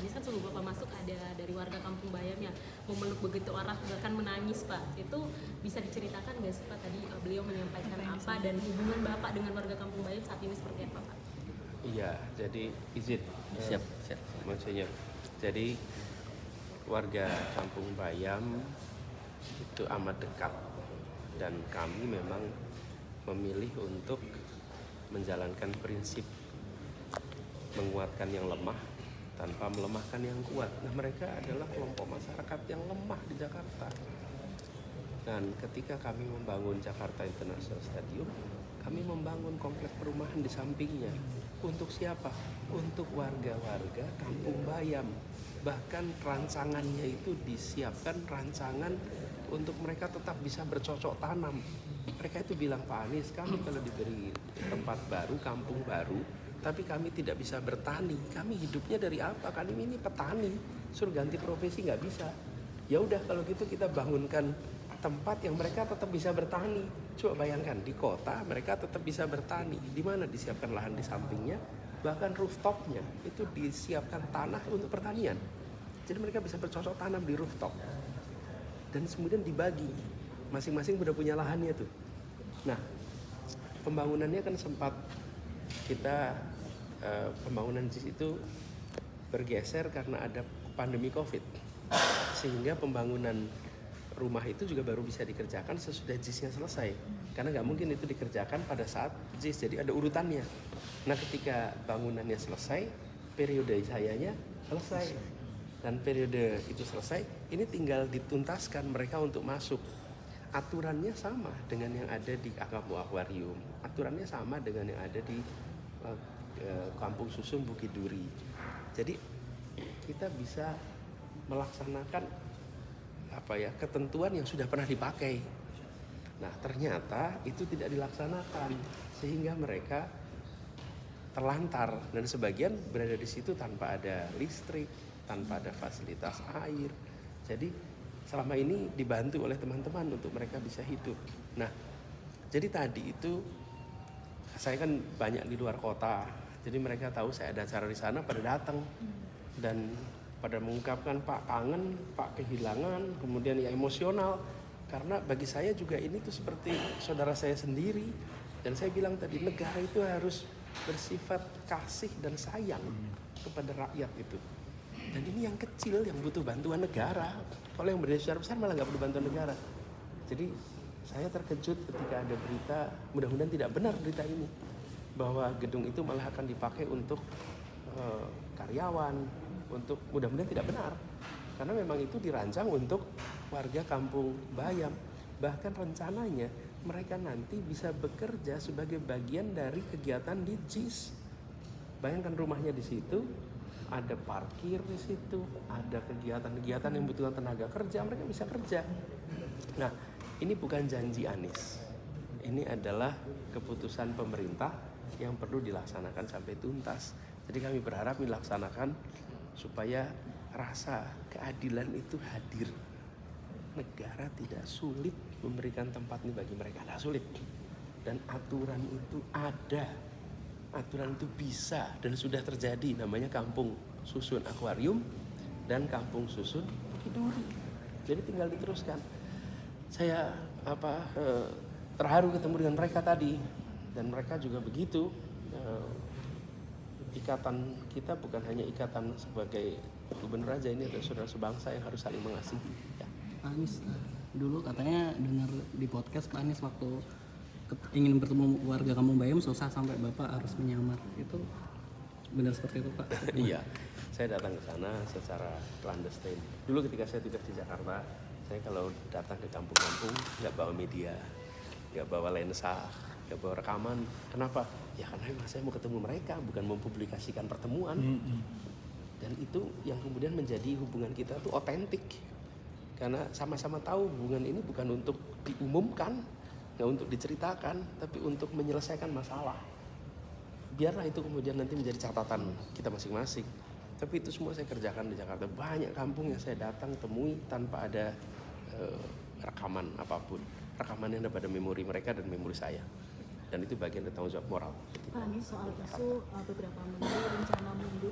Anies kan sebelum Bapak masuk ada dari warga Kampung Bayam ya memeluk begitu orang bahkan menangis Pak. Itu bisa diceritakan nggak sih Pak tadi beliau menyampaikan apa dan hubungan Bapak dengan warga Kampung Bayam saat ini seperti apa Pak? Iya, jadi izin. Siap. Maksudnya, jadi warga Kampung Bayam itu amat dekat dan kami memang memilih untuk menjalankan prinsip menguatkan yang lemah tanpa melemahkan yang kuat. Nah, mereka adalah kelompok masyarakat yang lemah di Jakarta. Dan ketika kami membangun Jakarta International Stadium, kami membangun kompleks perumahan di sampingnya. Untuk siapa? Untuk warga-warga Kampung Bayam. Bahkan rancangannya itu disiapkan rancangan untuk mereka tetap bisa bercocok tanam. Mereka itu bilang, Pak Anies, kami kalau diberi tempat baru, kampung baru, tapi kami tidak bisa bertani. Kami hidupnya dari apa? Kami ini petani. Suruh ganti profesi nggak bisa. Ya udah kalau gitu kita bangunkan tempat yang mereka tetap bisa bertani. Coba bayangkan di kota mereka tetap bisa bertani. Di mana disiapkan lahan di sampingnya, bahkan rooftopnya itu disiapkan tanah untuk pertanian. Jadi mereka bisa bercocok tanam di rooftop. Dan kemudian dibagi. Masing-masing udah punya lahannya tuh. Nah, pembangunannya kan sempat kita pembangunan JIS itu bergeser karena ada pandemi COVID. Sehingga pembangunan rumah itu juga baru bisa dikerjakan sesudah JIS-nya selesai. Karena nggak mungkin itu dikerjakan pada saat JIS, jadi ada urutannya. Nah, ketika bangunannya selesai, periode sayanya selesai. Dan periode itu selesai, ini tinggal dituntaskan mereka untuk masuk. Aturannya sama dengan yang ada di Kampung Akuarium. Aturannya sama dengan yang ada di Kampung Susun Bukit Duri. Jadi kita bisa melaksanakan ketentuan yang sudah pernah dipakai. Nah, ternyata itu tidak dilaksanakan sehingga mereka terlantar dan sebagian berada di situ tanpa ada listrik, tanpa ada fasilitas air. Jadi selama ini dibantu oleh teman-teman untuk mereka bisa hidup. Nah, jadi tadi itu saya kan banyak di luar kota. Jadi mereka tahu saya ada acara di sana pada datang dan pada mengungkapkan Pak kangen, Pak kehilangan, kemudian ya emosional. Karena bagi saya juga ini tuh seperti saudara saya sendiri. Dan saya bilang tadi negara itu harus bersifat kasih dan sayang kepada rakyat itu. Dan ini yang kecil yang butuh bantuan negara. Kalau yang berdaya besar malah nggak perlu bantuan negara. Jadi saya terkejut ketika ada berita, mudah-mudahan tidak benar berita ini, bahwa gedung itu malah akan dipakai untuk karyawan, untuk mudah-mudahan tidak benar. Karena memang itu dirancang untuk warga Kampung Bayam. Bahkan rencananya mereka nanti bisa bekerja sebagai bagian dari kegiatan di JIS. Bayangkan rumahnya di situ, ada parkir di situ, ada kegiatan-kegiatan yang membutuhkan tenaga kerja, mereka bisa kerja. Nah, ini bukan janji Anies. Ini adalah keputusan pemerintah yang perlu dilaksanakan sampai tuntas. Jadi kami berharap dilaksanakan supaya rasa keadilan itu hadir. Negara tidak sulit memberikan tempat ini bagi mereka, tidak sulit. Dan aturan itu ada. Aturan itu bisa dan sudah terjadi, namanya Kampung Susun Akuarium dan Kampung Susun Bukit Duri. Jadi tinggal diteruskan. Saya terharu ketemu dengan mereka tadi dan mereka juga begitu. Ikatan kita bukan hanya ikatan sebagai gubernur aja, ini ada saudara sebangsa yang harus saling mengasihi. Ya. Pak Anies, dulu katanya dengar di podcast Pak Anies waktu ingin bertemu warga Kampung Bayam susah sampai Bapak harus menyamar. Itu benar seperti itu Pak? Iya, saya datang ke sana secara clandestine. Dulu ketika saya tugas di Jakarta, saya kalau datang ke kampung-kampung nggak bawa media, nggak bawa lensa, nggak bawa rekaman. Kenapa? Ya karena memang saya mau ketemu mereka, bukan mempublikasikan pertemuan. Dan itu yang kemudian menjadi hubungan kita tuh otentik. Karena sama-sama tahu hubungan ini bukan untuk diumumkan, nggak untuk diceritakan, tapi untuk menyelesaikan masalah. Biarlah itu kemudian nanti menjadi catatan kita masing-masing. Tapi itu semua saya kerjakan di Jakarta. Banyak kampung yang saya datang temui tanpa ada rekaman apapun. Rekaman yang ada pada memori mereka dan memori saya. Dan itu bagian dari tanggung jawab moral. Pak Anies, soal isu beberapa menteri rencana mundur